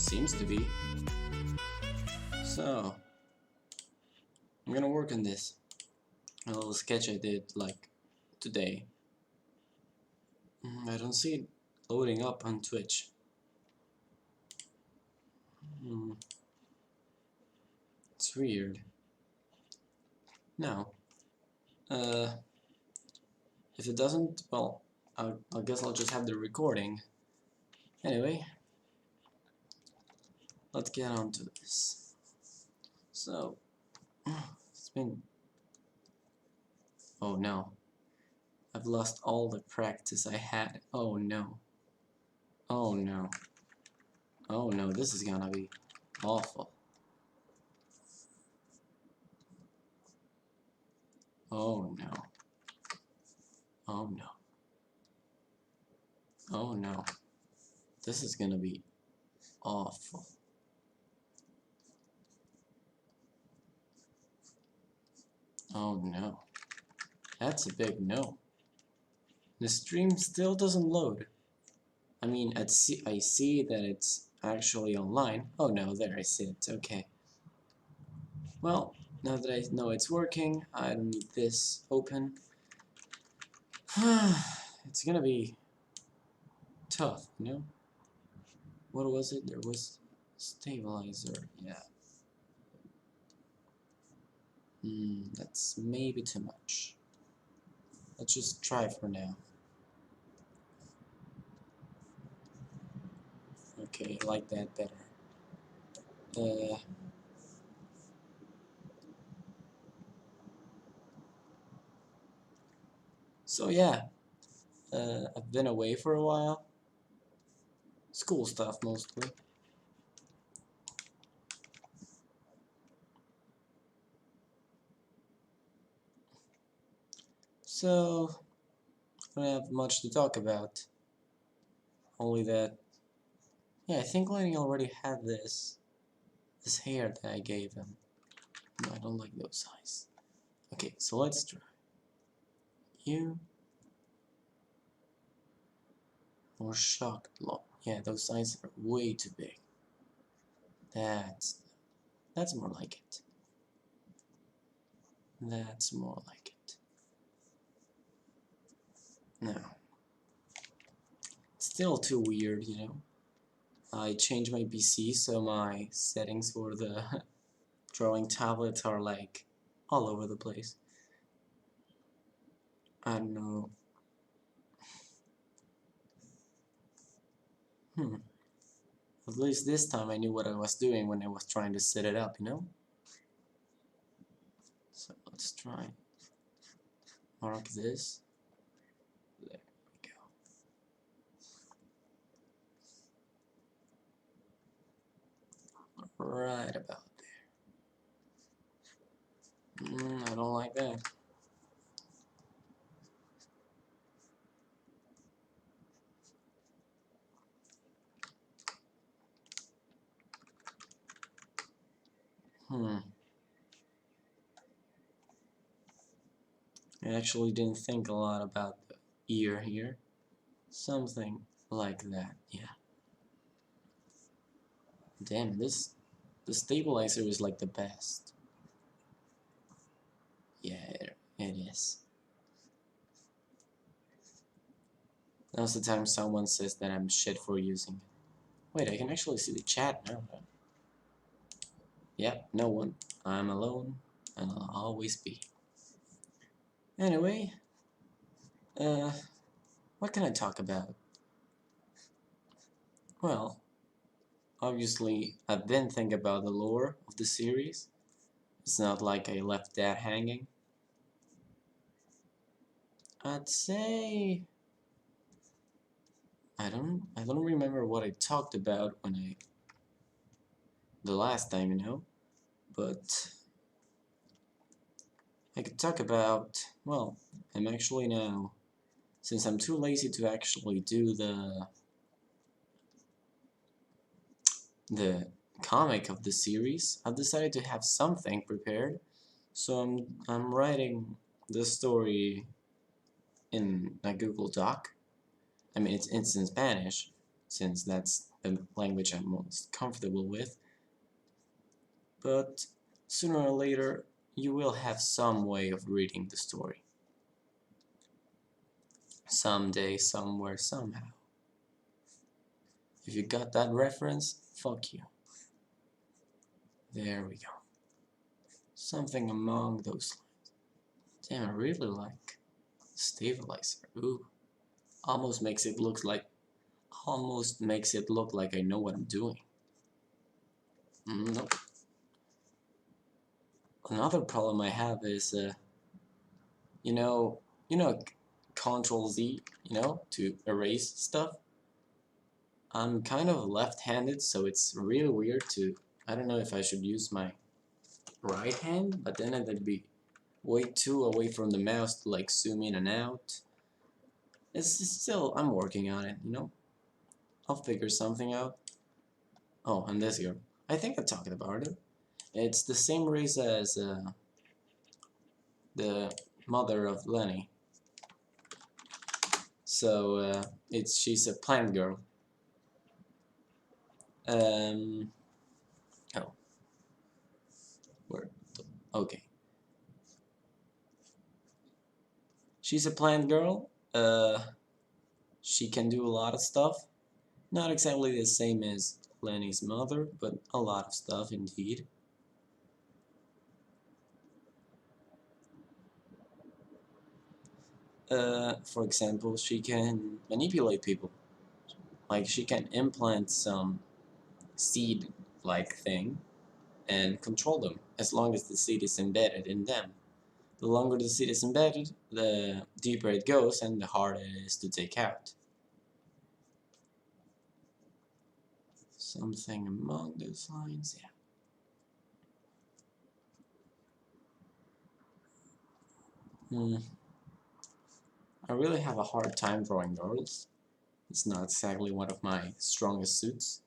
Seems to be. So, I'm gonna work on this. A little sketch I did like today. I don't see it loading up on Twitch. It's weird. Now, if it doesn't, well, I guess I'll just have the recording. Anyway, let's get on to this. So, it's been... Oh no. I've lost all the practice I had. Oh no. Oh no. Oh no, this is gonna be awful. Oh no. Oh no. Oh no. This is gonna be awful. Oh no. That's a big no. The stream still doesn't load. I mean, I see that it's actually online. Oh no, there I see it. Okay. Well, now that I know it's working, I don't need this open. It's gonna be tough, you know? What was it? There was stabilizer, yeah. That's maybe too much. Let's just try for now. Okay, I like that better. So yeah, I've been away for a while. School stuff mostly. So, I don't have much to talk about. Only that, yeah, I think Lenny already had this hair that I gave him. No, I don't like those eyes. Okay, so let's try. You or shocked look. Yeah, those eyes are way too big. That's more like it. That's more like it. Now, still too weird, you know. I changed my PC, so my settings for the drawing tablets are like all over the place. I don't know. At least this time I knew what I was doing when I was trying to set it up, you know? So let's try. Mark this. There we go. Right about there. I don't like that. I actually didn't think a lot about the ear here. Something like that, yeah. Damn, the stabilizer is like the best. Yeah, it is. Now's the time someone says that I'm shit for using it. Wait, I can actually see the chat now. Yep, no one. I'm alone, and I'll always be. Anyway, what can I talk about? Well, obviously, I've been thinking about the lore of the series. It's not like I left that hanging. I'd say I don't remember what I talked about when the last time, you know, but I could talk about, well, I'm actually now, since I'm too lazy to actually do the comic of the series, I've decided to have something prepared. So I'm writing the story in a Google Doc. I mean, it's in Spanish, since that's the language I'm most comfortable with, but sooner or later you will have some way of reading the story. Someday, somewhere, somehow. If you got that reference, fuck you. There we go. Something among those lines. Damn, I really like stabilizer. Ooh. Almost makes it look like I know what I'm doing. Nope. Another problem I have is you know Control Z, to erase stuff. I'm kind of left-handed, so it's really weird to, I don't know if I should use my right hand, but then it'd be way too away from the mouse to like zoom in and out. It's still, I'm working on it, I'll figure something out. Oh, and this girl. I think I talked about it. It's the same race as the mother of Lenny. So she's a plant girl. Oh, where? Okay. She's a plant girl. She can do a lot of stuff. Not exactly the same as Lenny's mother, but a lot of stuff indeed. For example, she can manipulate people. Like, she can implant some seed-like thing and control them, as long as the seed is embedded in them. The longer the seed is embedded, the deeper it goes and the harder it is to take out. Something among those lines, yeah. I really have a hard time drawing girls. It's not exactly one of my strongest suits.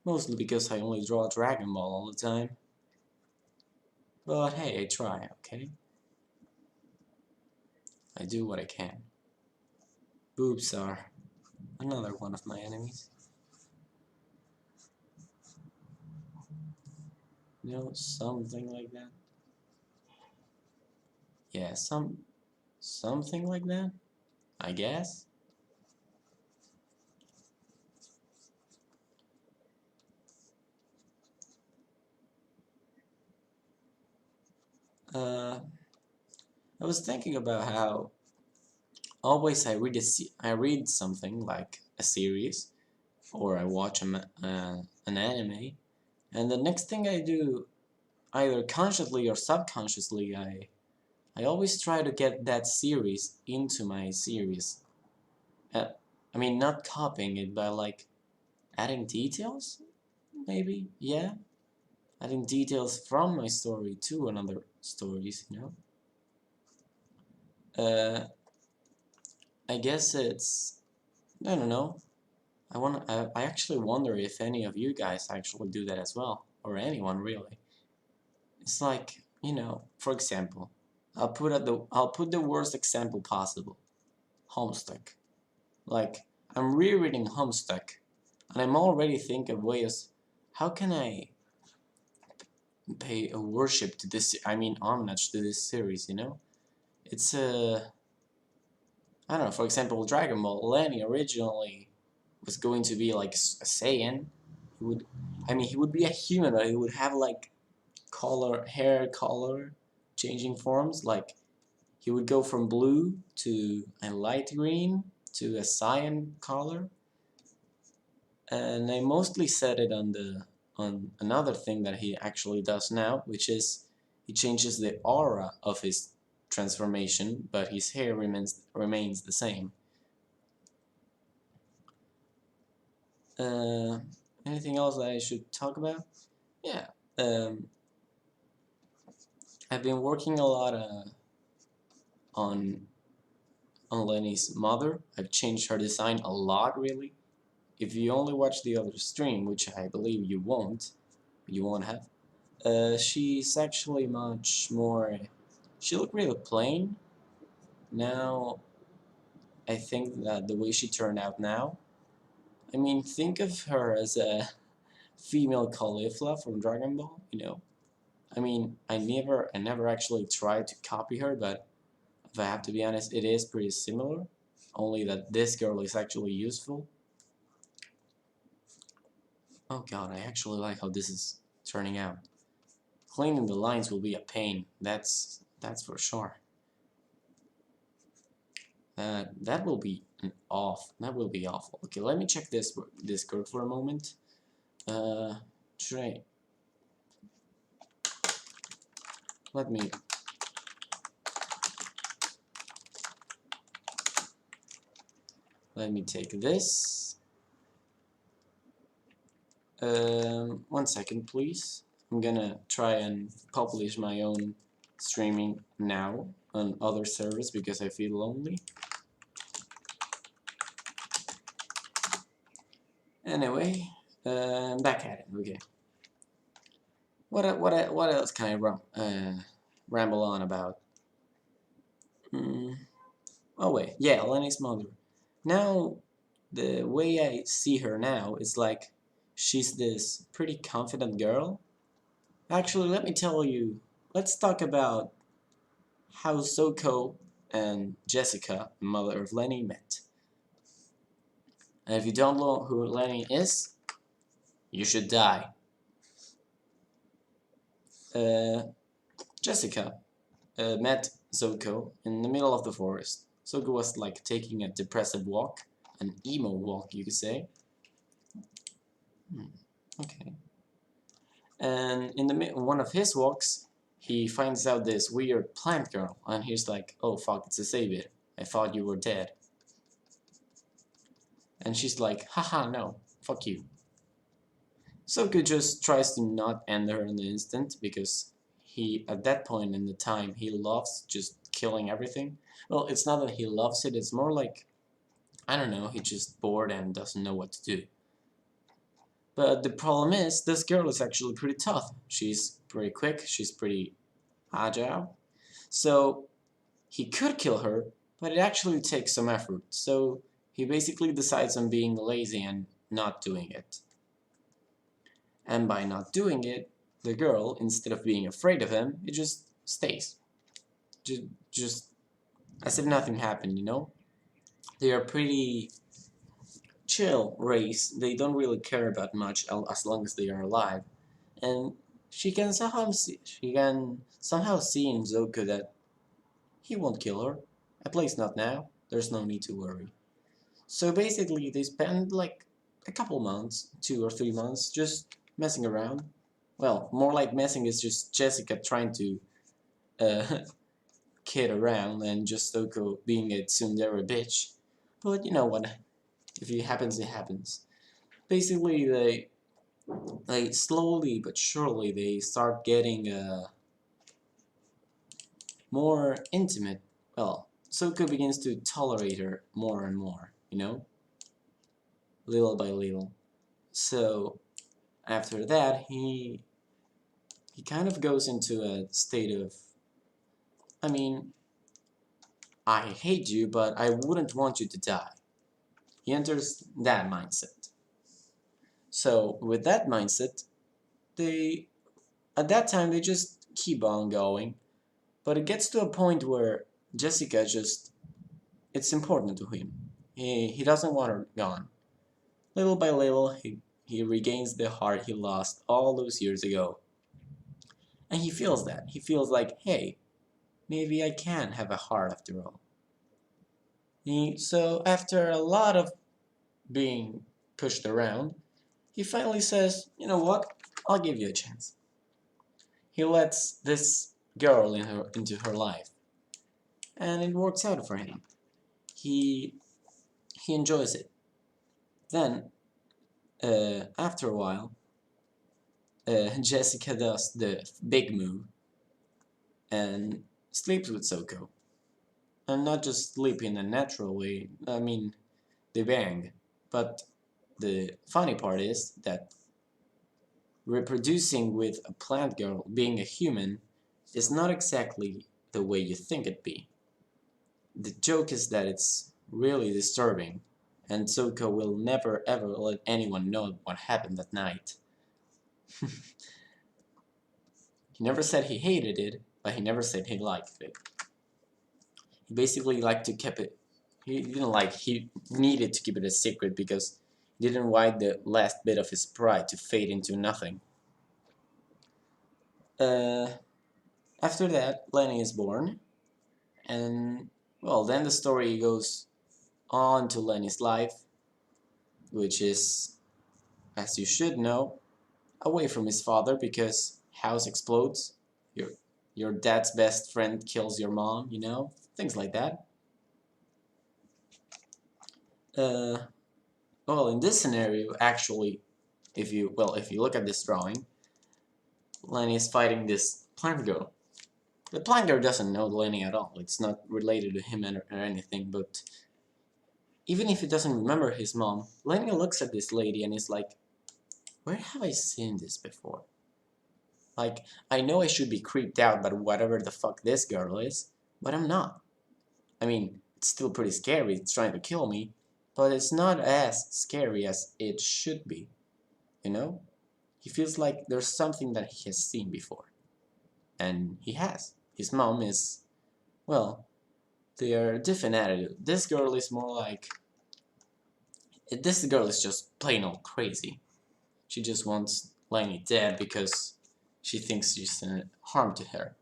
Mostly because I only draw Dragon Ball all the time. But hey, I try, okay? I do what I can. Boobs are another one of my enemies. Something like that. Yeah, something like that, I guess. I was thinking about how always I read something like a series, or I watch an anime, and the next thing I do, either consciously or subconsciously, I always try to get that series into my series. I mean, not copying it, but like adding details, maybe, yeah? Adding details from my story to another stories, I guess it's, I don't know. I actually wonder if any of you guys actually do that as well, or anyone really. It's like, for example, I'll put the worst example possible. Homestuck. Like, I'm rereading Homestuck, and I'm already thinking of ways, how can I pay a worship to this, homage to this series, It's I don't know, for example, Dragon Ball, Lenny originally was going to be like a Saiyan. He would be a human, but he would have like hair color changing forms. Like, he would go from blue to a light green to a cyan color. And I mostly set it on another thing that he actually does now, which is he changes the aura of his transformation, but his hair remains the same. Anything else that I should talk about? Yeah, I've been working a lot on Lenny's mother. I've changed her design a lot, really. If you only watch the other stream, which I believe you won't have, she's actually much more. She looked really plain. Now, I think that the way she turned out now, I mean, think of her as a female Caulifla from Dragon Ball, you know? I mean, I never actually tried to copy her, but if I have to be honest, it is pretty similar. Only that this girl is actually useful. Oh god, I actually like how this is turning out. Cleaning the lines will be a pain. That's for sure. That will be That will be awful. Okay, let me check this Discord for a moment. Trey. Let me take this. 1 second, please. I'm gonna try and publish my own streaming now on other servers because I feel lonely. Anyway, back at it. Okay. What else can I ramble on about? Oh wait, yeah, Lenny's mother. Now, the way I see her now is like she's this pretty confident girl. Actually, let me tell you. Let's talk about how Soko and Jessica, the mother of Lenny, met. And if you don't know who Lenny is, you should die. Jessica met Zuko in the middle of the forest. Zuko was like taking a depressive walk, an emo walk, you could say. Okay. And in one of his walks, he finds out this weird plant girl, and he's like, "Oh fuck, it's a Sabir. I thought you were dead." And she's like, "Haha, no, fuck you." Zuko just tries to not end her in the instant because at that point in the time, he loves just killing everything. Well, it's not that he loves it, it's more like, I don't know, he's just bored and doesn't know what to do. But the problem is, this girl is actually pretty tough. She's pretty quick, she's pretty agile. So he could kill her, but it actually takes some effort. So he basically decides on being lazy and not doing it. And by not doing it, the girl, instead of being afraid of him, it just stays. Just as if nothing happened, you know? They are pretty chill race. They don't really care about much as long as they are alive. And she can somehow see in Zoka that he won't kill her. At least not now. There's no need to worry. So basically, they spend like a couple months, 2 or 3 months, just messing around. Well, more like messing is just Jessica trying to uh, kid around and just Zuko being a tsundere bitch. But you know what? If it happens, it happens. Basically, they slowly but surely they start getting more intimate. Well, Zuko begins to tolerate her more and more, you know, little by little. So after that, he kind of goes into a state of, I mean, I hate you, but I wouldn't want you to die. He enters that mindset. So with that mindset, they at that time they just keep on going, but it gets to a point where Jessica just it's important to him. He doesn't want her gone. Little by little, he regains the heart he lost all those years ago. And he feels that. He feels like, hey, maybe I can have a heart after all. So after a lot of being pushed around, he finally says, you know what, I'll give you a chance. He lets this girl into her life, and it works out for him. He enjoys it. Then, after a while, Jessica does the big move and sleeps with Soko. And not just sleep in a natural way, I mean, they bang. But the funny part is that reproducing with a plant girl being a human is not exactly the way you think it'd be. The joke is that it's really disturbing and Zuko will never ever let anyone know what happened that night. He never said he hated it, but he never said he liked it. He basically liked to keep it. He didn't like. He needed to keep it a secret because he didn't want the last bit of his pride to fade into nothing. After that, Lenny is born, and well, then the story goes on to Lenny's life, which is, as you should know, away from his father because house explodes. Your your dad's best friend kills your mom, you know, things like that. Uh, well, in this scenario, actually, if you look at this drawing, Lenny is fighting this plant girl. The plant girl doesn't know Lenny at all. It's not related to him or anything. But even if he doesn't remember his mom, Lenny looks at this lady and is like, "Where have I seen this before?" Like, I know I should be creeped out by whatever the fuck this girl is, but I'm not. I mean, it's still pretty scary, it's trying to kill me, but it's not as scary as it should be, you know? He feels like there's something that he has seen before. And he has. His mom is, well, they are a different attitude. This girl is more like, this girl is just plain old crazy. She just wants Lenny dead because she thinks she's harm to her.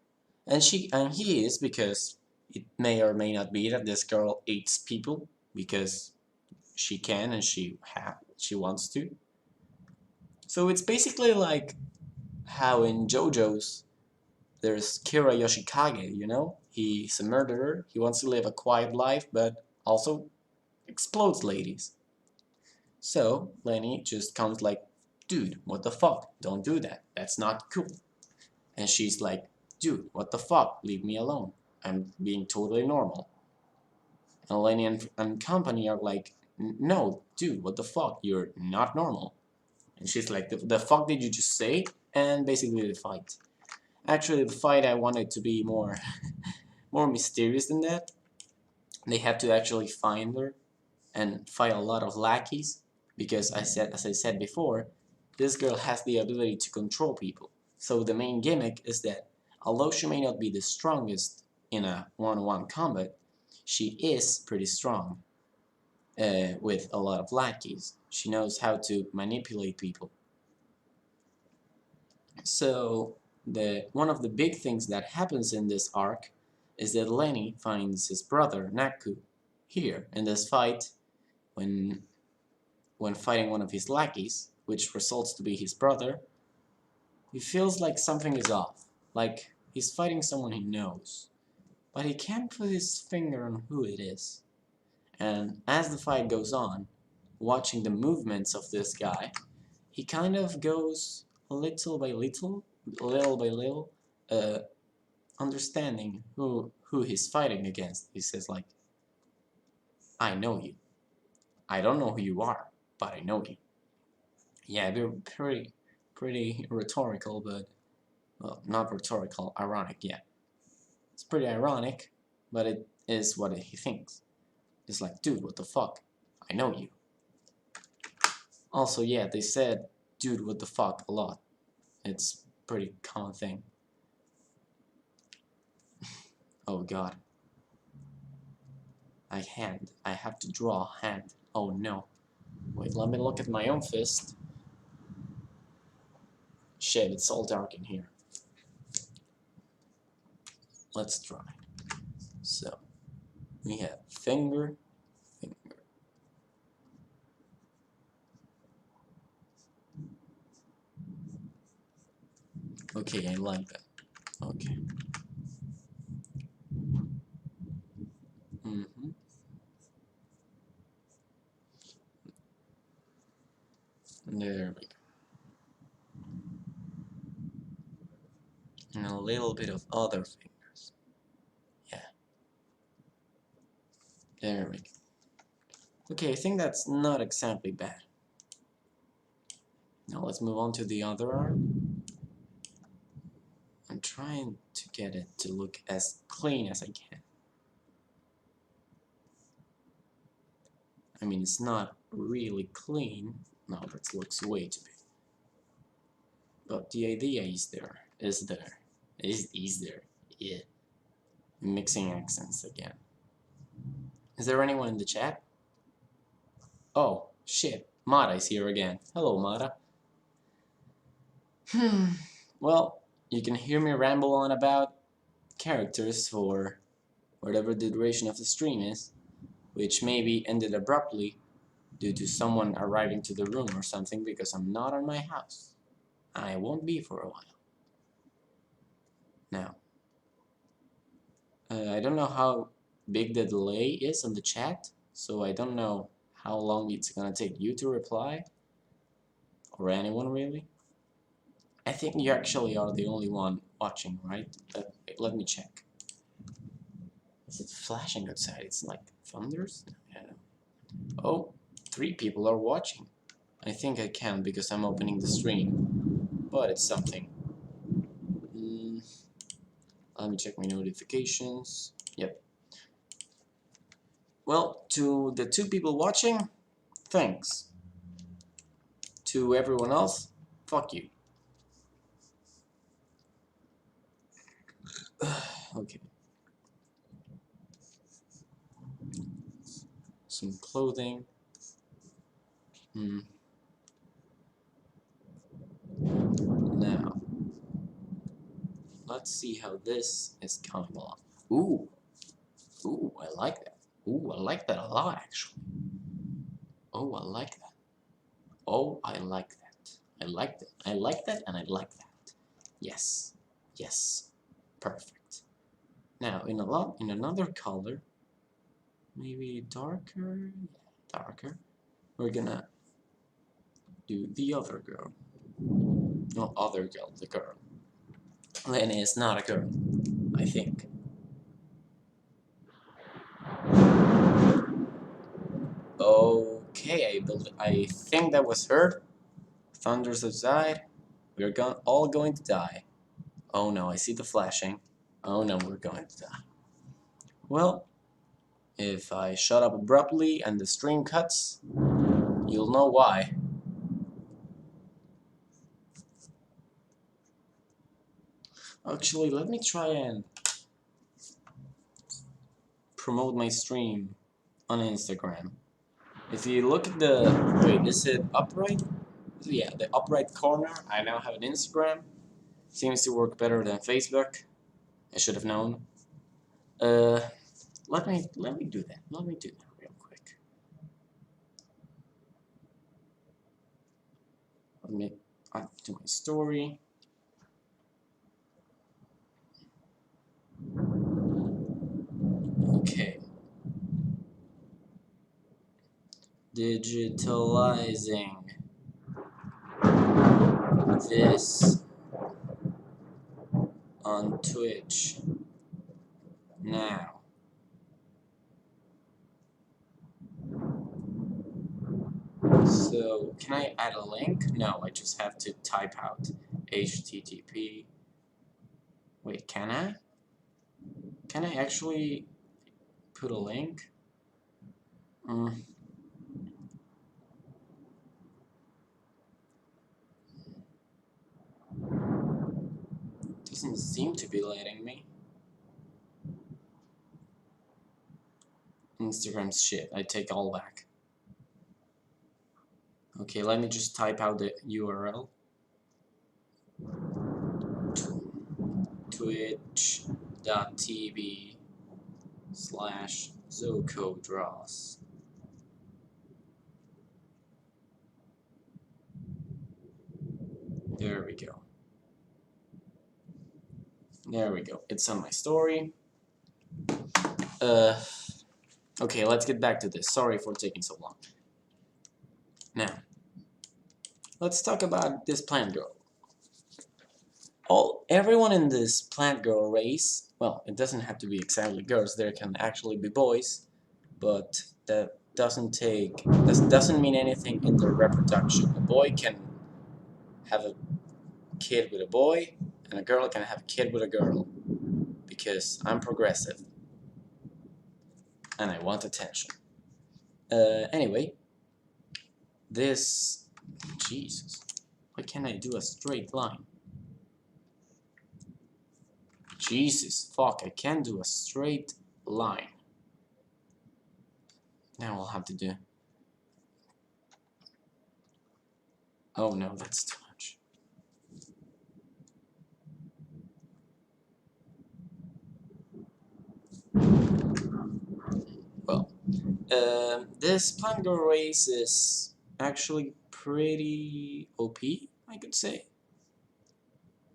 And he is because it may or may not be that this girl eats people because she can and she wants to. So it's basically like how in JoJo's there's Kira Yoshikage, you know? He's a murderer, he wants to live a quiet life, but also explodes ladies. So Lenny just comes like, dude, what the fuck? Don't do that. That's not cool. And she's like, dude, what the fuck? Leave me alone. I'm being totally normal. And Lenny and company are like, no, dude, what the fuck? You're not normal. And she's like, the fuck did you just say? And basically the fight. Actually, the fight I wanted to be more more mysterious than that. They have to actually find her and fight a lot of lackeys because as I said before, this girl has the ability to control people. So the main gimmick is that although she may not be the strongest in a one-on-one combat, she is pretty strong with a lot of lackeys. She knows how to manipulate people. So one of the big things that happens in this arc is that Lenny finds his brother Naku here in this fight when fighting one of his lackeys, which results to be his brother. He feels like something is off, like he's fighting someone he knows, but he can't put his finger on who it is. And as the fight goes on, watching the movements of this guy, he kind of goes little by little, uh, understanding who he's fighting against. He says like, I know you. I don't know who you are, but I know you. Yeah, they're pretty rhetorical, but well, not rhetorical, ironic. Yeah, it's pretty ironic, but it is what he thinks. It's like, dude, what the fuck? I know you. Also, yeah, they said, dude, what the fuck a lot. It's a pretty common thing. Oh god. I have to draw a hand. Oh no. Wait, let me look at my own fist. Shit, it's all dark in here. Let's try. So, we have finger, finger. Okay, I like that. Okay. Mm-hmm. There we go. And a little bit of other fingers. Yeah. There we go. Okay, I think that's not exactly bad. Now let's move on to the other arm. I'm trying to get it to look as clean as I can. I mean, it's not really clean. No, that looks way too big. But the idea is there. Is there. Yeah. Mixing accents again. Is there anyone in the chat? Oh, shit. Mara is here again. Hello, Mara. Well, you can hear me ramble on about characters for whatever the duration of the stream is, which maybe ended abruptly due to someone arriving to the room or something because I'm not on my house. I won't be for a while. Now, I don't know how big the delay is on the chat, so I don't know how long it's gonna take you to reply, or anyone really. I think you actually are the only one watching, right? Let me check. Is it flashing outside? It's like thunders? Yeah. Oh, 3 people are watching. I think I can because I'm opening the stream, but it's something. Let me check my notifications. Yep. Well, to the 2 people watching, thanks. To everyone else, fuck you. Okay. Some clothing. Now, let's see how this is coming along. Ooh. Ooh, I like that. Ooh, I like that a lot, actually. Oh, I like that. Oh, I like that. I like that. I like that, and I like that. Yes. Yes. Perfect. Now, in another color, maybe darker? Yeah, darker. We're gonna do the other girl. No, other girl, the girl. Lenny is not a girl, I think. Okay, I think that was heard. Thunders outside. We're all going to die. Oh no, I see the flashing. Oh no, we're going to die. Well, if I shut up abruptly and the stream cuts, you'll know why. Actually, let me try and promote my stream on Instagram. If you look at the... Wait, is it upright? Yeah, the upright corner. I now have an Instagram. Seems to work better than Facebook. I should have known. Let me do that. Let me do that real quick. Let me add to my story. Okay. Digitalizing this on Twitch now. So, can I add a link? No, I just have to type out HTTP. Wait, can I? Can I actually put a link? Doesn't seem to be letting me. Instagram's shit. I take all back. Okay, let me just type out the URL. twitch.tv/ZokoDraws. There we go. There we go. It's on my story. Okay, let's get back to this. Sorry for taking so long. Now, let's talk about this plant girl. Everyone in this plant girl race, well, it doesn't have to be exactly girls, there can actually be boys, but that doesn't mean anything in their reproduction. A boy can have a kid with a boy, and a girl can have a kid with a girl, because I'm progressive, and I want attention. Anyway, this... Jesus. Why can't I do a straight line? Jesus, fuck, I can't do a straight line. Now I'll have to do... Oh no, that's too much. Well, this plant girl race is actually pretty OP, I could say.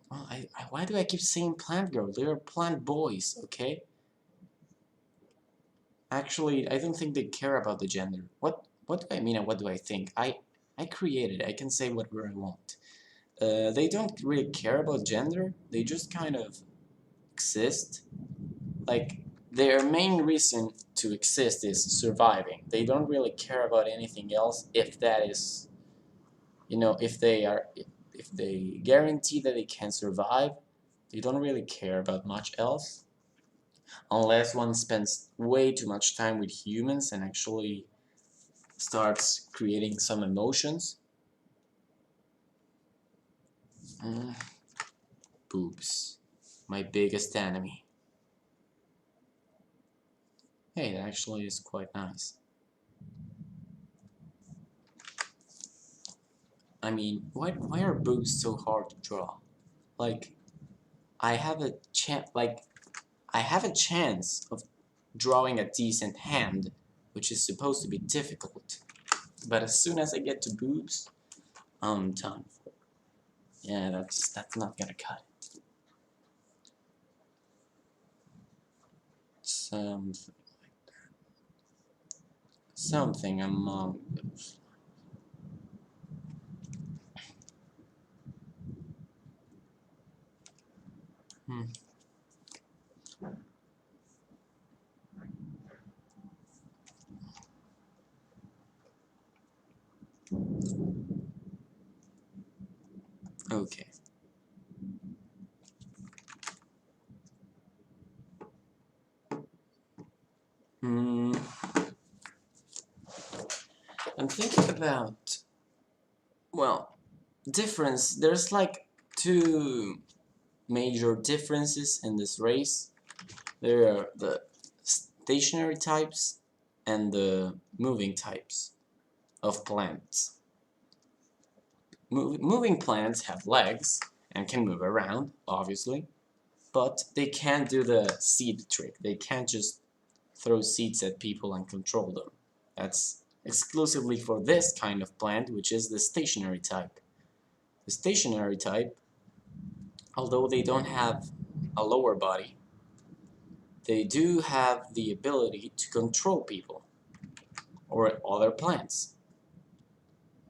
Well, why do I keep saying plant girl? They're plant boys, okay? Actually, I don't think they care about the gender. What do I mean and what do I think? I created it. I can say whatever I want. They don't really care about gender. They just kind of exist. Like, their main reason to exist is surviving. They don't really care about anything else if that is, you know, if they guarantee that they can survive, they don't really care about much else. Unless one spends way too much time with humans and actually starts creating some emotions. Boobs. My biggest enemy. Hey, that actually is quite nice. I mean, why are boobs so hard to draw? Like, I have a chance of drawing a decent hand, which is supposed to be difficult. But as soon as I get to boobs, I'm done. Yeah, that's not gonna cut it. Something like that. Something among those. Okay. I'm thinking about, well, difference. There's like two major differences in this race. There are the stationary types and the moving types of plants. Moving plants have legs and can move around, obviously, but they can't do the seed trick. They can't just throw seeds at people and control them. That's exclusively for this kind of plant, which is the stationary type. The stationary type, although they don't have a lower body, they do have the ability to control people or other plants.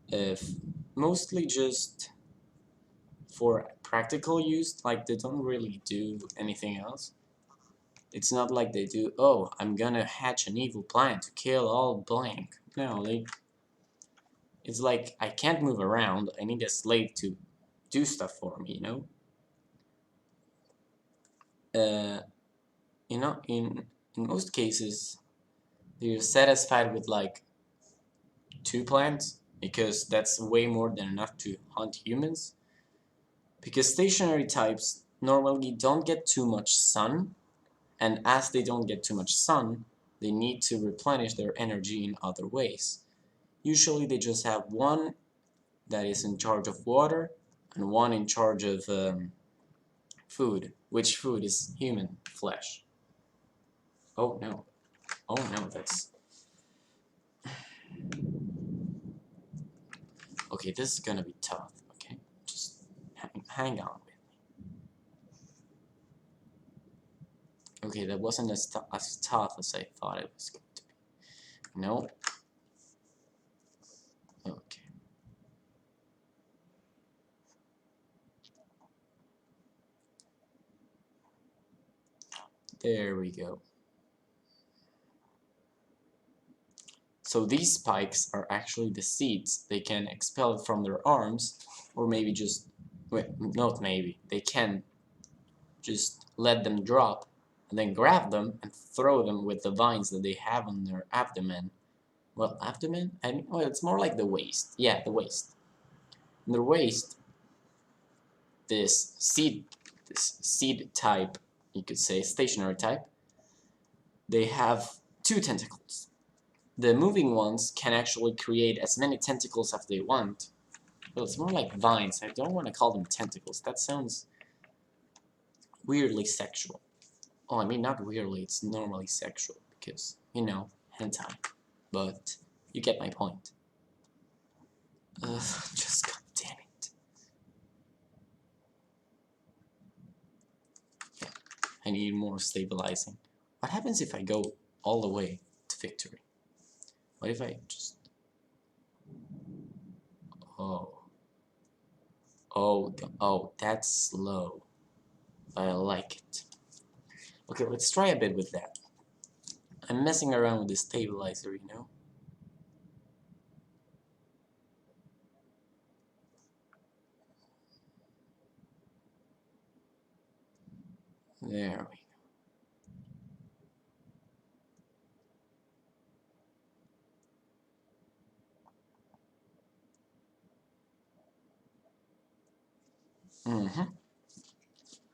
If mostly just for practical use, like they don't really do anything else. It's not like they do, oh, I'm gonna hatch an evil plant to kill all blank. No, it's like, I can't move around, I need a slave to do stuff for me, you know? In most cases, they're satisfied with like 2 plants, because that's way more than enough to hunt humans. Because stationary types normally don't get too much sun, and as they don't get too much sun, they need to replenish their energy in other ways. Usually they just have one that is in charge of water and one in charge of food, which food is human flesh. Oh no, that's... Okay, this is gonna be tough, okay? Just hang on with me. Okay, that wasn't as tough as I thought it was going to be. No. Okay. There we go. So these spikes are actually the seeds. They can expel it from their arms, or maybe just, wait, not maybe, they can just let them drop, and then grab them and throw them with the vines that they have on their abdomen well, abdomen? I mean, well, it's more like the waist. Yeah, the waist. In the waist, this seed type, you could say stationary type, they have 2 tentacles. The moving ones can actually create as many tentacles as they want. Well, it's more like vines. I don't want to call them tentacles. That sounds weirdly sexual. Oh, I mean, not weirdly, it's normally sexual because, you know, hentai. But you get my point. Just god damn it. Yeah, I need more stabilizing. What happens if I go all the way to victory? What if I just... Oh. Oh, that's slow. I like it. Okay, let's try a bit with that. I'm messing around with the stabilizer, you know? There we go.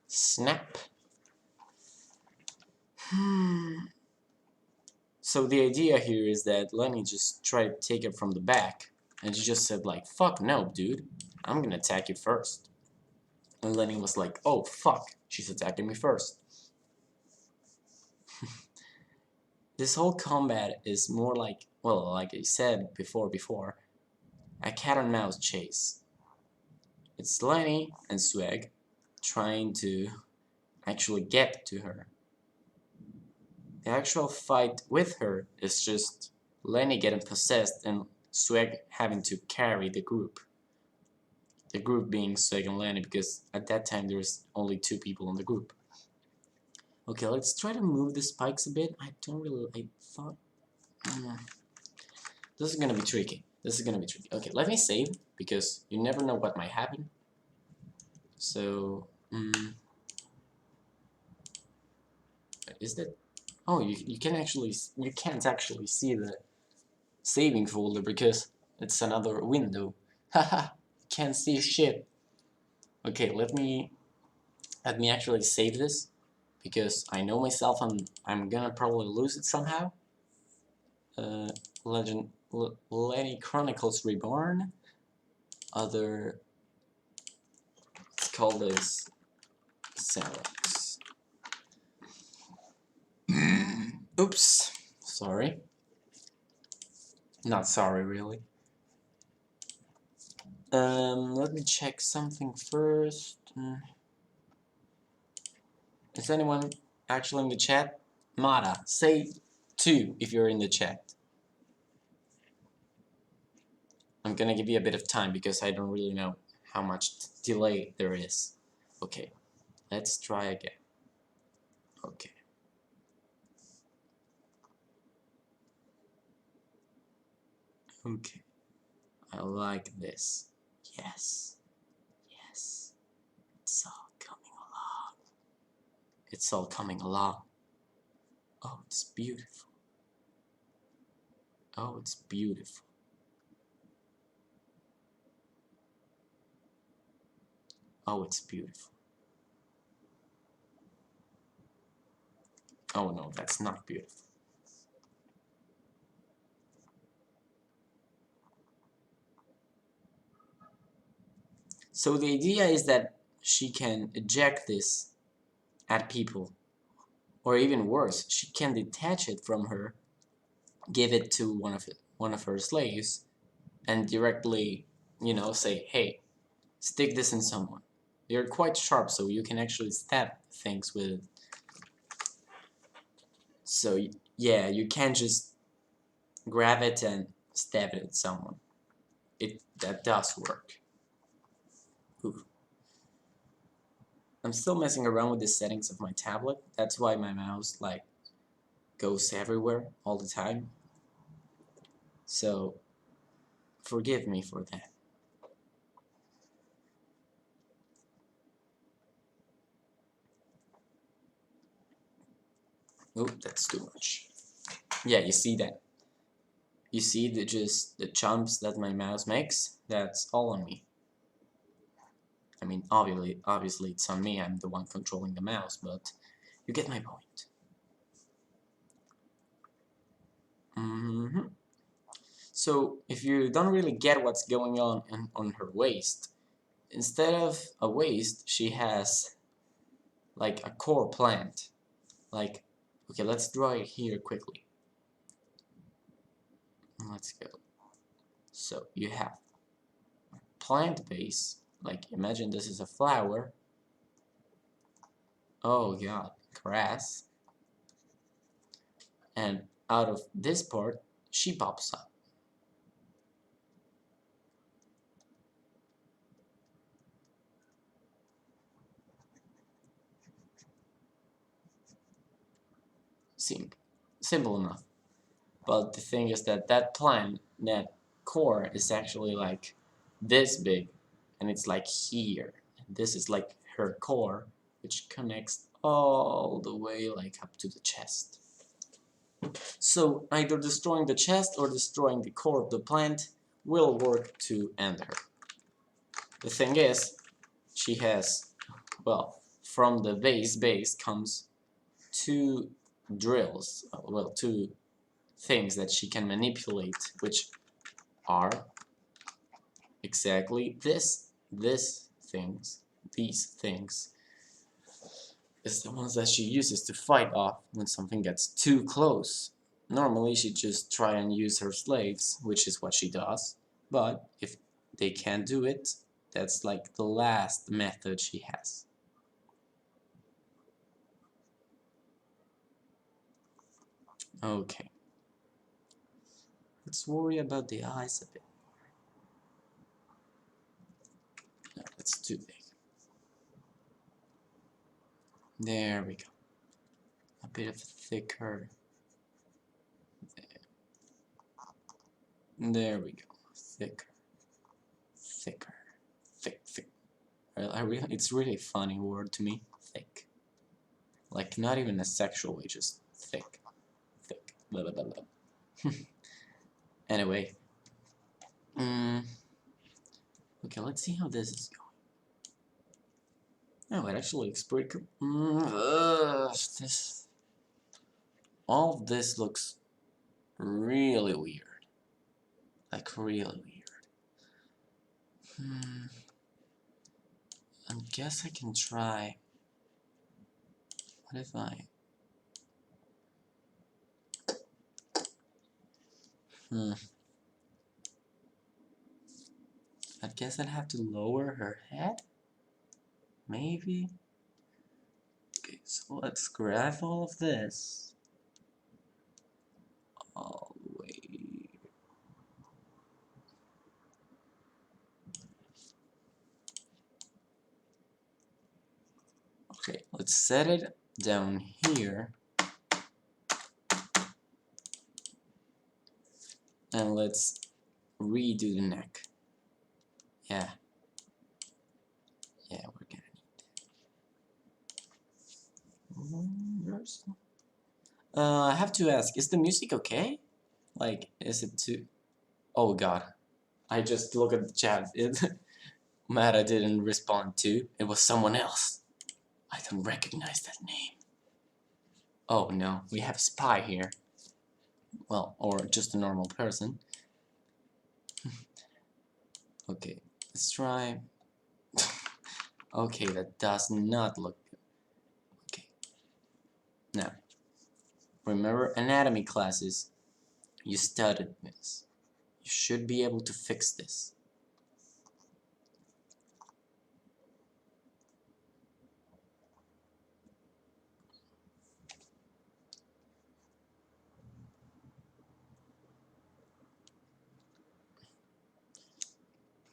Snap. So the idea here is that Lenny just tried to take it from the back, and she just said like, fuck no, dude, I'm gonna attack you first. And Lenny was like, oh fuck, she's attacking me first. This whole combat is more like, well, like I said before, a cat and mouse chase. It's Lenny and Swag trying to actually get to her. The actual fight with her is just Lenny getting possessed and Swag having to carry the group. The group being Swag and Lenny, because at that time there's only 2 people in the group. Okay, let's try to move the spikes a bit. I thought... this is gonna be tricky. Okay, let me save, because you never know what might happen. So... is that... Oh, you can't actually see the saving folder because it's another window. Haha, can't see shit. Okay, let me actually save this because I know myself I'm gonna probably lose it somehow. Lenny Chronicles Reborn. Let's call this Xerox. Oops, sorry. Not sorry, really. Let me check something first. Is anyone actually in the chat? Mata, say 2 if you're in the chat. I'm gonna give you a bit of time because I don't really know how much delay there is. Okay, let's try again. Okay. Okay. I like this. Yes. Yes. It's all coming along. It's all coming along. Oh, it's beautiful. Oh, it's beautiful. Oh, it's beautiful. Oh no, that's not beautiful. So the idea is that she can eject this at people. Or even worse, she can detach it from her, give it to one of her slaves, and directly, you know, say, hey, stick this in someone. They're quite sharp, so you can actually stab things with it. So yeah, you can't just grab it and stab it at someone. That does work. Ooh. I'm still messing around with the settings of my tablet. That's why my mouse like goes everywhere all the time. So forgive me for that. Oop, that's too much. Yeah, you see that? You see just the jumps that my mouse makes? That's all on me. I mean, obviously it's on me, I'm the one controlling the mouse, but you get my point. So, if you don't really get what's going on her waist, instead of a waist, she has like a core plant. Like, okay, let's draw it here quickly. Let's go. So, you have plant base, like imagine this is a flower. Oh god, grass. And out of this part, she pops up. Simple enough. But the thing is that that plant, that core is actually like this big, and it's like here. And this is like her core, which connects all the way like up to the chest. So either destroying the chest or destroying the core of the plant will work to end her. The thing is, she has, well, from the base comes two drills, well, two things that she can manipulate, which are exactly these things is the ones that she uses to fight off when something gets too close. Normally she just try and use her slaves, which is what she does, but if they can't do it, that's like the last method she has. Okay. Let's worry about the eyes a bit. No, that's too big. There we go. A bit of thicker. There we go. Thicker. Thicker. Thick. It's really a funny word to me. Thick. Like, not even a sexual way, just thick. Thick. Blah, blah, blah, blah. Anyway. Okay, let's see how this is going. Oh, it actually looks pretty cool. All of this looks really weird. Like, really weird. I guess I can try. What if I... I guess I'd have to lower her head? Maybe? Okay, so let's grab all of this. All the way. Okay, let's set it down here. And let's redo the neck. Yeah. Yeah, we're gonna need that. I have to ask, is the music okay? Like, is it too... Oh god. I just look at the chat. Mara didn't respond to. It was someone else. I don't recognize that name. Oh no, we have a spy here. Well, or just a normal person. Okay, let's try... Okay, that does not look good. Okay. Now, remember anatomy classes. You studied this. You should be able to fix this.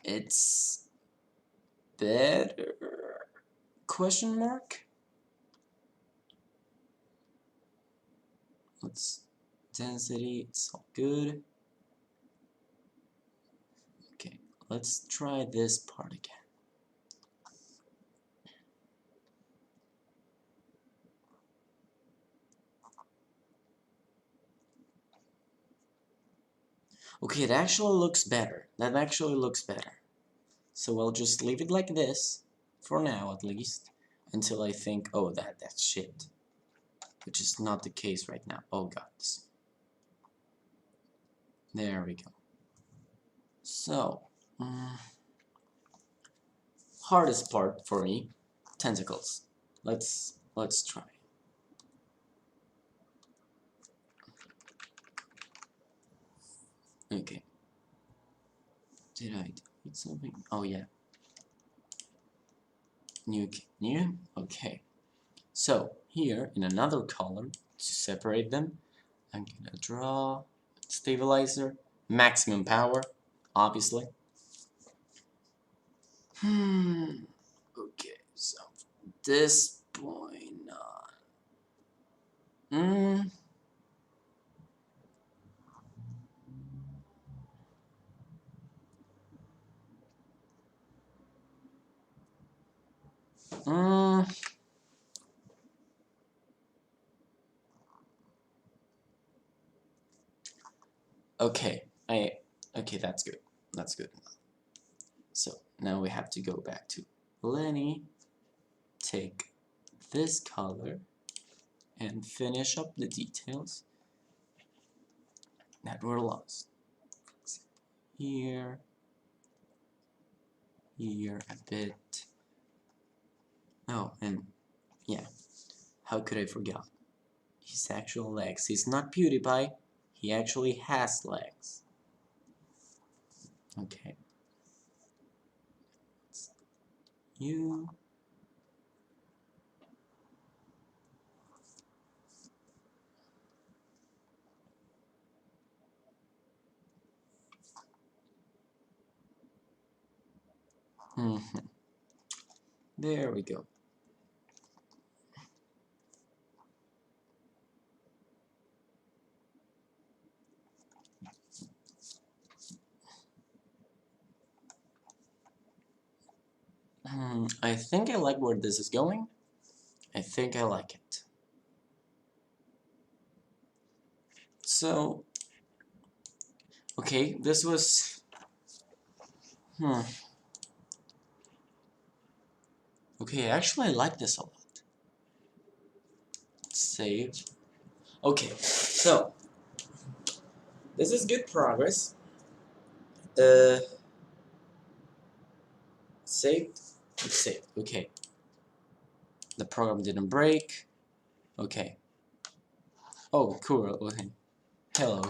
It's better? Question mark? Let's density, it's all good. Okay, let's try this part again. Okay, it actually looks better. That actually looks better. So I'll just leave it like this, for now at least, until I think, oh, that's shit. Which is not the case right now. Oh god. There we go. So, hardest part for me, tentacles. Let's try. Okay. Did I delete something? Oh yeah. New? Okay. So, here, in another color, to separate them, I'm gonna draw stabilizer, maximum power, obviously. Okay, so from this point on. Okay, okay, that's good. That's good. So now we have to go back to Lenny, take this color, and finish up the details that were lost. Here a bit. Oh, and yeah, how could I forget? His actual legs. He's not PewDiePie, he actually has legs. Okay. You. There we go. I think I like where this is going. I think I like it. So, okay, this was... Okay, actually I like this a lot. Save. Okay, so, this is good progress. Saved? It's saved, okay. The program didn't break. Okay. Oh, cool, okay. Hello.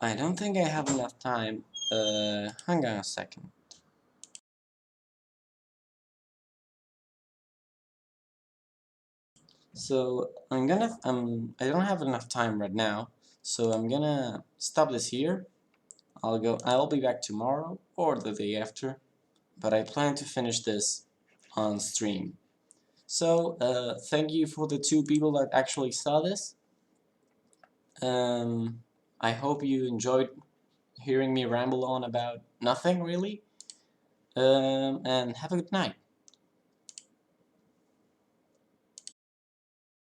I don't think I have enough time. Hang on a second. So I don't have enough time right now, so I'm gonna stop this here. I'll be back tomorrow or the day after, but I plan to finish this on stream. So thank you for the 2 people that actually saw this. I hope you enjoyed hearing me ramble on about nothing really. And have a good night.